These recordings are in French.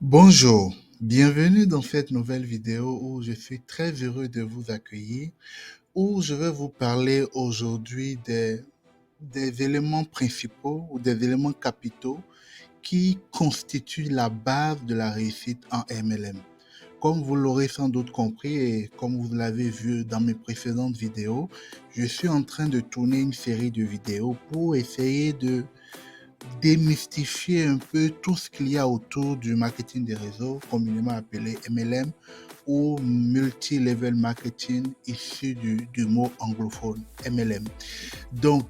Bonjour, bienvenue dans cette nouvelle vidéo où je suis très heureux de vous accueillir, où je vais vous parler aujourd'hui des éléments principaux ou des éléments capitaux qui constituent la base de la réussite en MLM. Comme vous l'aurez sans doute compris et comme vous l'avez vu dans mes précédentes vidéos, je suis en train de tourner une série de vidéos pour essayer de démystifier un peu tout ce qu'il y a autour du marketing des réseaux, communément appelé MLM, ou multi-level marketing issu du mot anglophone MLM. Donc,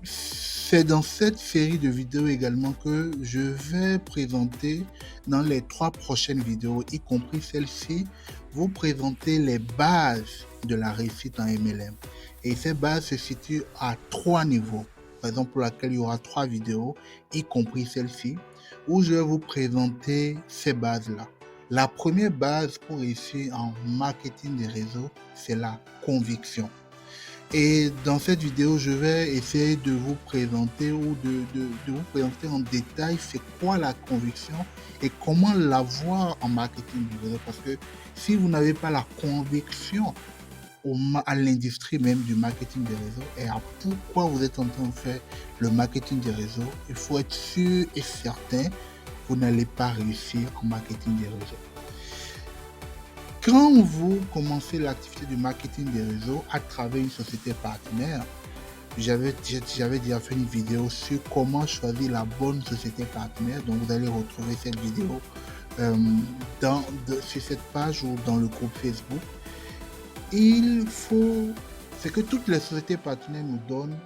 c'est dans cette série de vidéos également que je vais présenter dans les 3 prochaines vidéos, y compris celle-ci, vous présenter les bases de la réussite en MLM. Et ces bases se situent à 3 niveaux, raison pour laquelle il y aura 3 vidéos, y compris celle-ci, où je vais vous présenter ces bases-là. La première base pour réussir en marketing des réseaux, c'est la conviction. Et dans cette vidéo, je vais essayer de vous présenter ou de vous présenter en détail c'est quoi la conviction et comment l'avoir en marketing du réseau. Parce que si vous n'avez pas la conviction à l'industrie même du marketing des réseaux et à pourquoi vous êtes en train de faire le marketing des réseaux, il faut être sûr et certain que vous n'allez pas réussir en marketing des réseaux. Quand vous commencez l'activité du marketing des réseaux à travers une société partenaire, j'avais déjà fait une vidéo sur comment choisir la bonne société partenaire. Donc, vous allez retrouver cette vidéo sur cette page ou dans le groupe Facebook. C'est que toutes les sociétés partenaires nous donnent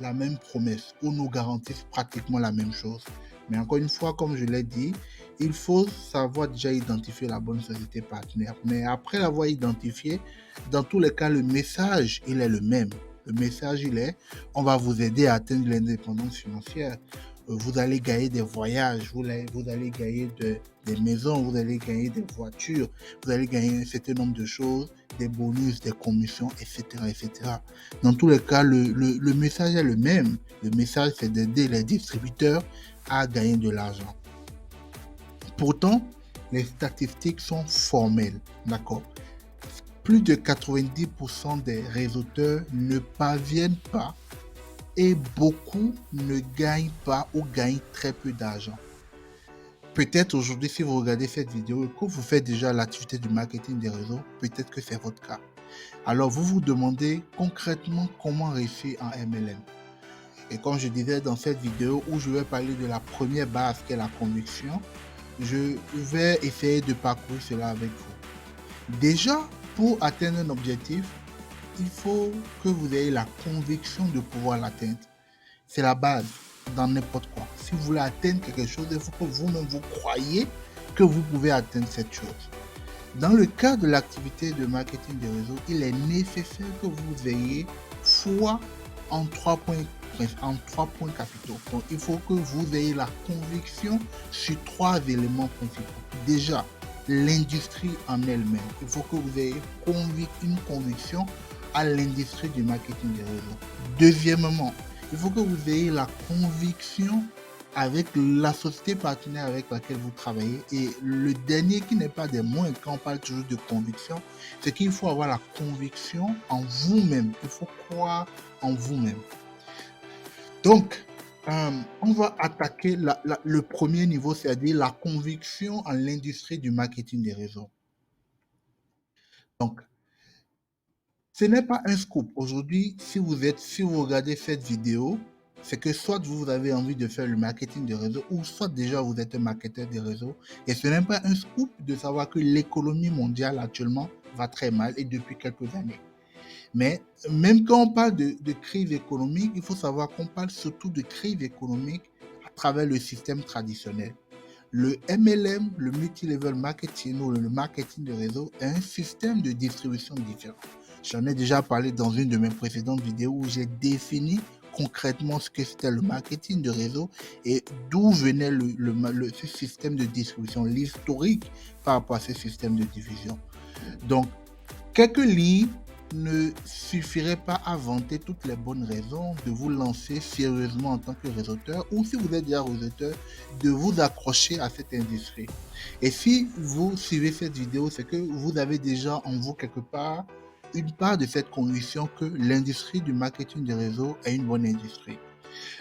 la même promesse ou nous garantissent pratiquement la même chose. Mais encore une fois, comme je l'ai dit, il faut savoir déjà identifier la bonne société partenaire. Mais après l'avoir identifié, dans tous les cas, le message, il est le même. Le message, il est, on va vous aider à atteindre l'indépendance financière. Vous allez gagner des voyages, vous allez gagner des maisons, vous allez gagner des voitures, vous allez gagner un certain nombre de choses, des bonus, des commissions, etc. etc. Dans tous les cas, le message est le même. Le message, c'est d'aider les distributeurs à gagner de l'argent. Pourtant, les statistiques sont formelles, d'accord? Plus de 90% des réseauteurs ne parviennent pas et beaucoup ne gagnent pas ou gagnent très peu d'argent. Peut-être aujourd'hui, si vous regardez cette vidéo et que vous faites déjà l'activité du marketing des réseaux, peut-être que c'est votre cas. Alors, vous vous demandez concrètement comment réussir en MLM. Et comme je disais dans cette vidéo où je vais parler de la première base qui est la conviction, je vais essayer de parcourir cela avec vous. Déjà, pour atteindre un objectif, il faut que vous ayez la conviction de pouvoir l'atteindre. C'est la base dans n'importe quoi. Si vous voulez atteindre quelque chose, il faut que vous-même vous croyez que vous pouvez atteindre cette chose. Dans le cas de l'activité de marketing des réseaux, il est nécessaire que vous ayez foi en 3 points capitaux. Donc, il faut que vous ayez la conviction sur 3 éléments principaux. Déjà, l'industrie en elle-même. Il faut que vous ayez une conviction à l'industrie du marketing des réseaux. Deuxièmement, il faut que vous ayez la conviction avec la société partenaire avec laquelle vous travaillez. Et le dernier qui n'est pas des moindres, quand on parle toujours de conviction, c'est qu'il faut avoir la conviction en vous-même. Il faut croire en vous-même. Donc, on va attaquer le premier niveau, c'est-à-dire la conviction en l'industrie du marketing des réseaux. Donc, ce n'est pas un scoop. Aujourd'hui, si vous regardez cette vidéo, c'est que soit vous avez envie de faire le marketing de réseau ou soit déjà vous êtes un marketeur de réseau. Et ce n'est pas un scoop de savoir que l'économie mondiale actuellement va très mal et depuis quelques années. Mais même quand on parle de crise économique, il faut savoir qu'on parle surtout de crise économique à travers le système traditionnel. Le MLM, le multi-level marketing ou le marketing de réseau, est un système de distribution différent. J'en ai déjà parlé dans une de mes précédentes vidéos où j'ai défini concrètement ce que c'était le marketing de réseau et d'où venait ce système de distribution, l'historique par rapport à ce système de diffusion. Donc, quelques lignes ne suffirait pas à vanter toutes les bonnes raisons de vous lancer sérieusement en tant que réseauteur, ou si vous êtes déjà réseauteur, de vous accrocher à cette industrie. Et si vous suivez cette vidéo, c'est que vous avez déjà en vous quelque part une part de cette conviction que l'industrie du marketing de réseau est une bonne industrie.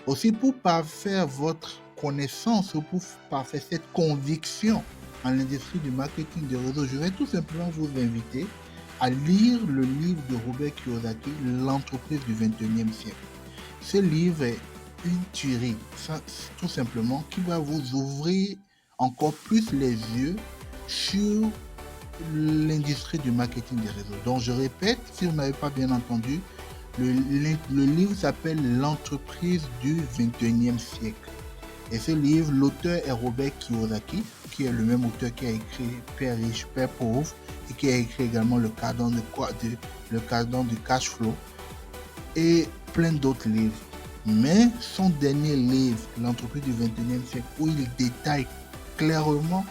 Aussi, pour parfaire votre connaissance ou pour parfaire cette conviction en l'industrie du marketing de réseau, je vais tout simplement vous inviter à lire le livre de Robert Kiyosaki, L'entreprise du 21e siècle. Ce livre est une tuerie, tout simplement, qui va vous ouvrir encore plus les yeux sur l'industrie du marketing des réseaux. Donc, je répète, si vous n'avez pas bien entendu, le livre s'appelle L'entreprise du 21e siècle. Et ce livre, l'auteur est Robert Kiyosaki, qui est le même auteur qui a écrit Père riche, Père pauvre, et qui a écrit également le cadran du cash flow et plein d'autres livres. Mais son dernier livre, L'entreprise du 21e siècle, où il détaille clairement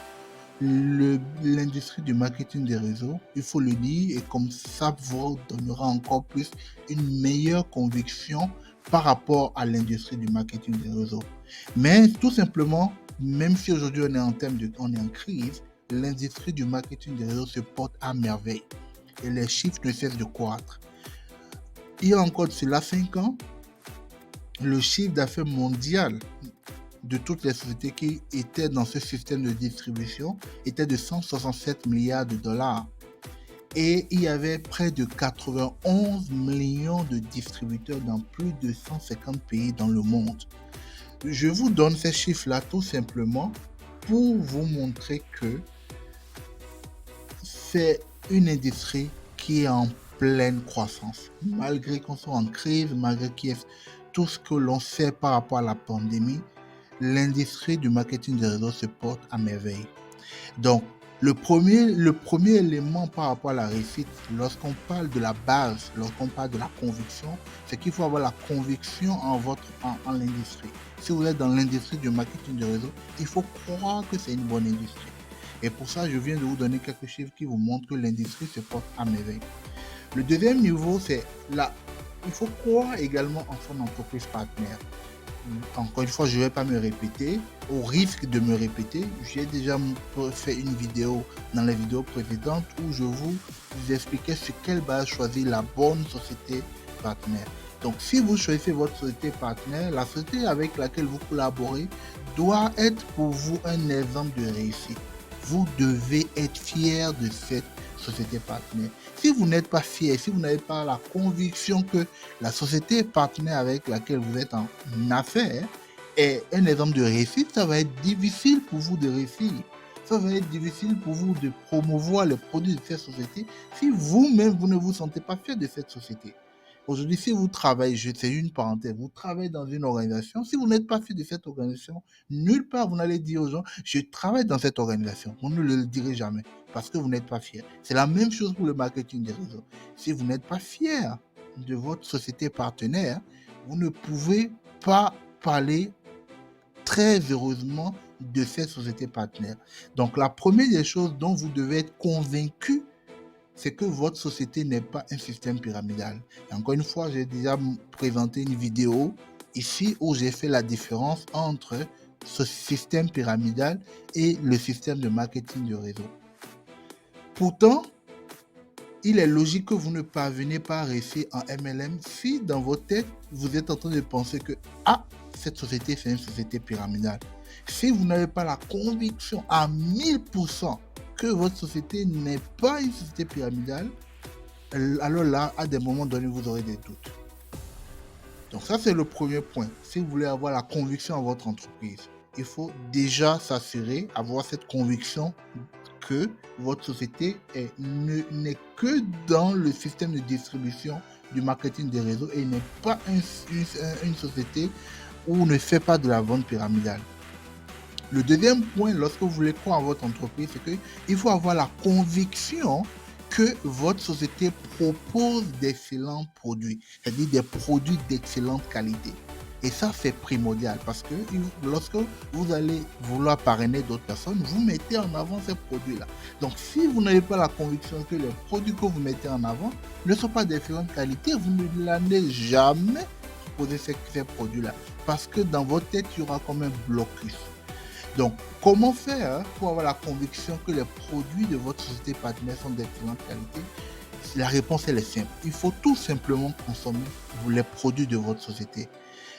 l'industrie du marketing des réseaux, il faut le dire, et comme ça vous donnera encore plus une meilleure conviction par rapport à l'industrie du marketing des réseaux. Mais tout simplement, même si aujourd'hui on est en crise, l'industrie du marketing des réseaux se porte à merveille et les chiffres ne cessent de croître. Il y a encore de cela 5 ans, le chiffre d'affaires mondial de toutes les sociétés qui étaient dans ce système de distribution était de 167 milliards de dollars. Et il y avait près de 91 millions de distributeurs dans plus de 150 pays dans le monde. Je vous donne ces chiffres-là tout simplement pour vous montrer que c'est une industrie qui est en pleine croissance. Malgré qu'on soit en crise, malgré qu'il y ait tout ce que l'on sait par rapport à la pandémie, l'industrie du marketing de réseau se porte à merveille. Donc, le premier élément par rapport à la réussite, lorsqu'on parle de la base, lorsqu'on parle de la conviction, c'est qu'il faut avoir la conviction en l'industrie. Si vous êtes dans l'industrie du marketing de réseau, il faut croire que c'est une bonne industrie. Et pour ça, je viens de vous donner quelques chiffres qui vous montrent que l'industrie se porte à merveille. Le deuxième niveau, c'est il faut croire également en son entreprise partenaire. Encore une fois, je ne vais pas me répéter. Au risque de me répéter, j'ai déjà fait une vidéo dans les vidéos précédentes où je vous expliquais sur quelle base choisir la bonne société partenaire. Donc, si vous choisissez votre société partenaire, la société avec laquelle vous collaborez doit être pour vous un exemple de réussite. Vous devez être fier de cette société partenaire. Si vous n'êtes pas fier, si vous n'avez pas la conviction que la société partenaire avec laquelle vous êtes en affaires est un exemple de réussite, ça va être difficile pour vous de réussir. Ça va être difficile pour vous de promouvoir les produits de cette société si vous-même, vous ne vous sentez pas fier de cette société. Aujourd'hui, si vous travaillez, c'est une parenthèse, vous travaillez dans une organisation, si vous n'êtes pas fier de cette organisation, nulle part vous n'allez dire aux gens, je travaille dans cette organisation. Vous ne le direz jamais parce que vous n'êtes pas fier. C'est la même chose pour le marketing des réseaux. Si vous n'êtes pas fier de votre société partenaire, vous ne pouvez pas parler très heureusement de cette société partenaire. Donc, la première des choses dont vous devez être convaincu, c'est que votre société n'est pas un système pyramidal. Et encore une fois, j'ai déjà présenté une vidéo ici où j'ai fait la différence entre ce système pyramidal et le système de marketing de réseau. Pourtant, il est logique que vous ne parvenez pas à réussir en MLM si dans votre tête, vous êtes en train de penser que cette société, c'est une société pyramidale. Si vous n'avez pas la conviction à 1000% que votre société n'est pas une société pyramidale, alors là, à des moments donnés, vous aurez des doutes. Donc ça, c'est le premier point. Si vous voulez avoir la conviction en votre entreprise, il faut déjà s'assurer, avoir cette conviction que votre société n'est que dans le système de distribution du marketing des réseaux et n'est pas une société où on ne fait pas de la vente pyramidale. Le deuxième point, lorsque vous voulez croire en votre entreprise, c'est qu'il faut avoir la conviction que votre société propose d'excellents produits, c'est-à-dire des produits d'excellente qualité. Et ça, c'est primordial parce que lorsque vous allez vouloir parrainer d'autres personnes, vous mettez en avant ces produits-là. Donc, si vous n'avez pas la conviction que les produits que vous mettez en avant ne sont pas d'excellente qualité, vous ne l'allez jamais proposer ces produits-là. Parce que dans votre tête, il y aura comme un blocus. Donc, comment faire pour avoir la conviction que les produits de votre société partenaire sont d'excellente qualité? La réponse, elle est simple. Il faut tout simplement consommer les produits de votre société.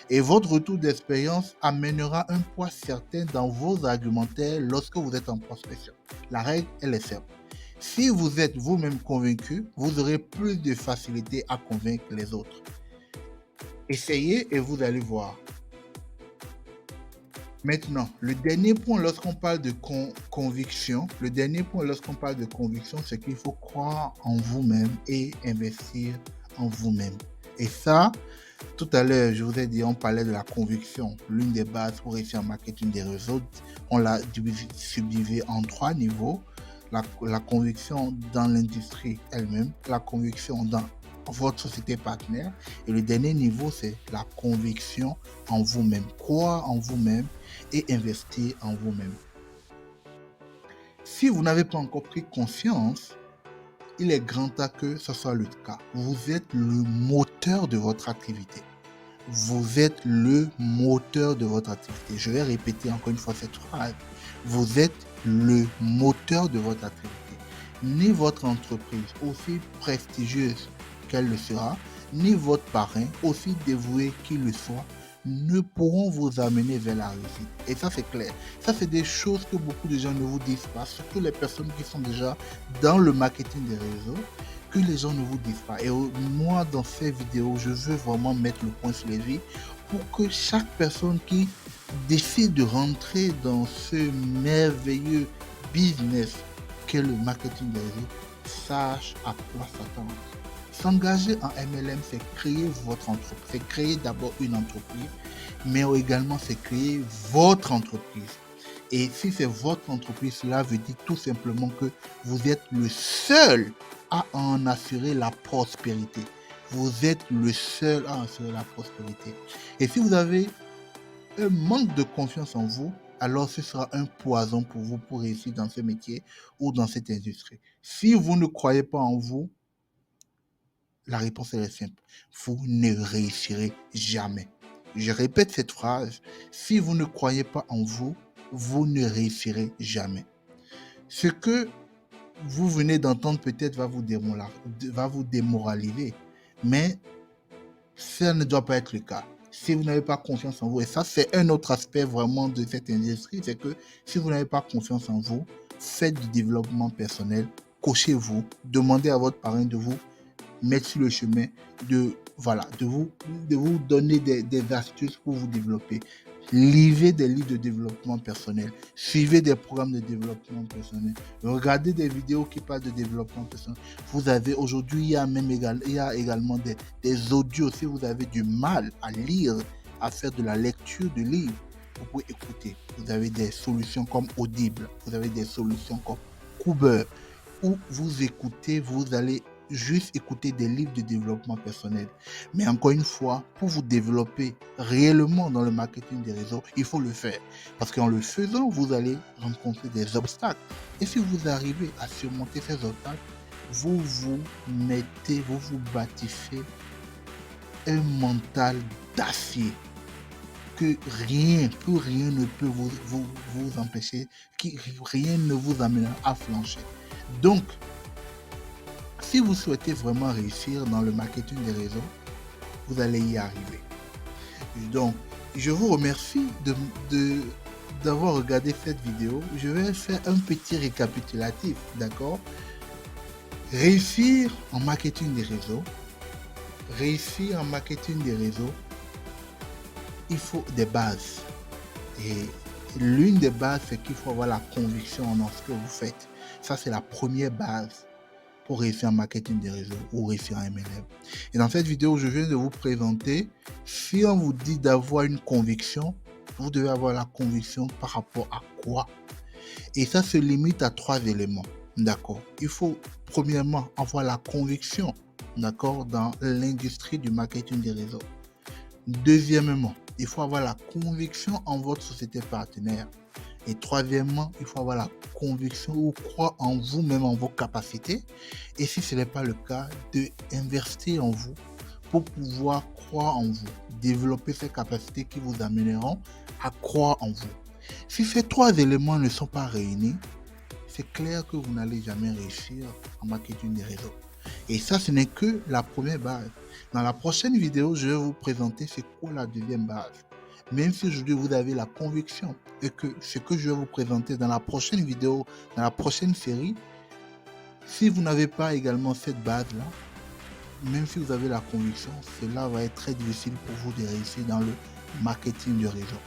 Et votre retour d'expérience amènera un poids certain dans vos argumentaires lorsque vous êtes en prospection. La règle, elle est simple. Si vous êtes vous-même convaincu, vous aurez plus de facilité à convaincre les autres. Essayez et vous allez voir. Maintenant, le dernier point lorsqu'on parle de conviction, c'est qu'il faut croire en vous-même et investir en vous-même. Et ça, tout à l'heure, je vous ai dit, on parlait de la conviction. L'une des bases pour réussir en marketing des réseaux, on l'a subdivisé en 3 niveaux. La conviction dans l'industrie elle-même, la conviction dans votre société partenaire, et le dernier niveau, c'est la conviction en vous-même. Croire en vous-même et investir en vous-même. Si vous n'avez pas encore pris conscience, il est grand temps que ce soit le cas. Vous êtes le moteur de votre activité. Vous êtes le moteur de votre activité. Je vais répéter encore une fois cette phrase. Vous êtes le moteur de votre activité. Ni votre entreprise, aussi prestigieuse qu'elle le sera, ni votre parrain, aussi dévoué qu'il le soit, ne pourront vous amener vers la réussite. Et ça, c'est clair. Ça, c'est des choses que beaucoup de gens ne vous disent pas, surtout les personnes qui sont déjà dans le marketing des réseaux, que les gens ne vous disent pas. Et moi, dans ces vidéos, je veux vraiment mettre le point sur les i pour que chaque personne qui décide de rentrer dans ce merveilleux business qu'est le marketing des réseaux sache à quoi s'attendre. S'engager en MLM, c'est créer votre entreprise. C'est créer d'abord une entreprise, mais également c'est créer votre entreprise. Et si c'est votre entreprise, cela veut dire tout simplement que vous êtes le seul à en assurer la prospérité. Vous êtes le seul à en assurer la prospérité. Et si vous avez un manque de confiance en vous, alors ce sera un poison pour vous pour réussir dans ce métier ou dans cette industrie. Si vous ne croyez pas en vous, la réponse est simple. Vous ne réussirez jamais. Je répète cette phrase. Si vous ne croyez pas en vous, vous ne réussirez jamais. Ce que vous venez d'entendre peut-être va vous démoraliser, mais ça ne doit pas être le cas. Si vous n'avez pas confiance en vous, et ça c'est un autre aspect vraiment de cette industrie, c'est que si vous n'avez pas confiance en vous, faites du développement personnel, cochez-vous, demandez à votre parrain de vous mettre sur le chemin de vous donner des astuces pour vous développer. Lisez des livres de développement personnel, suivez des programmes de développement personnel, regardez des vidéos qui parlent de développement personnel. Vous avez aujourd'hui, il y a également des audios. Si vous avez du mal à lire, à faire de la lecture de livres, vous pouvez écouter. Vous avez des solutions comme Audible, vous avez des solutions comme Kuber, où vous écoutez, vous allez juste écouter des livres de développement personnel. Mais encore une fois, pour vous développer réellement dans le marketing des réseaux, il faut le faire. Parce qu'en le faisant, vous allez rencontrer des obstacles. Et si vous arrivez à surmonter ces obstacles, vous vous bâtissez un mental d'acier que rien ne peut vous empêcher, rien ne vous amènera à flancher. Donc, si vous souhaitez vraiment réussir dans le marketing des réseaux, vous allez y arriver. Donc, je vous remercie d'avoir regardé cette vidéo. Je vais faire un petit récapitulatif, d'accord? Réussir en marketing des réseaux. Réussir en marketing des réseaux, il faut des bases. Et l'une des bases, c'est qu'il faut avoir la conviction dans ce que vous faites. Ça, c'est la première base pour réussir en marketing des réseaux ou réussir en MLM. Et dans cette vidéo, je viens de vous présenter, si on vous dit d'avoir une conviction, vous devez avoir la conviction par rapport à quoi? Et ça se limite à 3 éléments, d'accord? Il faut premièrement avoir la conviction, d'accord, dans l'industrie du marketing des réseaux. Deuxièmement, il faut avoir la conviction en votre société partenaire. Et troisièmement, il faut avoir la conviction ou croire en vous-même, en vos capacités. Et si ce n'est pas le cas, d'investir en vous pour pouvoir croire en vous, développer ces capacités qui vous amèneront à croire en vous. Si ces trois éléments ne sont pas réunis, c'est clair que vous n'allez jamais réussir en marketing des réseaux. Et ça, ce n'est que la première base. Dans la prochaine vidéo, je vais vous présenter c'est quoi la deuxième base. Même si aujourd'hui vous avez la conviction et que ce que je vais vous présenter dans la prochaine vidéo, dans la prochaine série, si vous n'avez pas également cette base-là, même si vous avez la conviction, cela va être très difficile pour vous de réussir dans le marketing de réseau.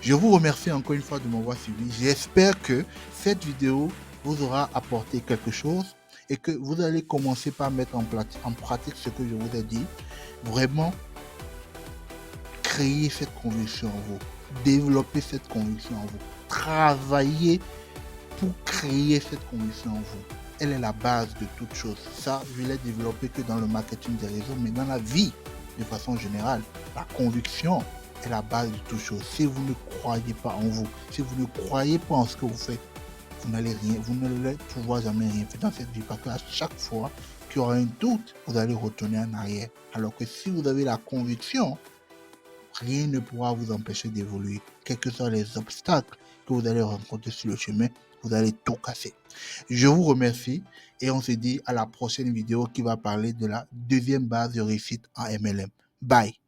Je vous remercie encore une fois de m'avoir suivi. J'espère que cette vidéo vous aura apporté quelque chose et que vous allez commencer par mettre en pratique ce que je vous ai dit. Vraiment, créer cette conviction en vous, développer cette conviction en vous, travailler pour créer cette conviction en vous. Elle est la base de toute chose. Ça, je l'ai développé que dans le marketing des réseaux, mais dans la vie, de façon générale, la conviction est la base de toute chose. Si vous ne croyez pas en vous, si vous ne croyez pas en ce que vous faites, vous n'allez pouvoir jamais rien faire dans cette vie. Parce qu'à chaque fois qu'il y aura un doute, vous allez retourner en arrière. Alors que si vous avez la conviction, rien ne pourra vous empêcher d'évoluer. Quels que soient les obstacles que vous allez rencontrer sur le chemin, vous allez tout casser. Je vous remercie et on se dit à la prochaine vidéo qui va parler de la deuxième base de réussite en MLM. Bye!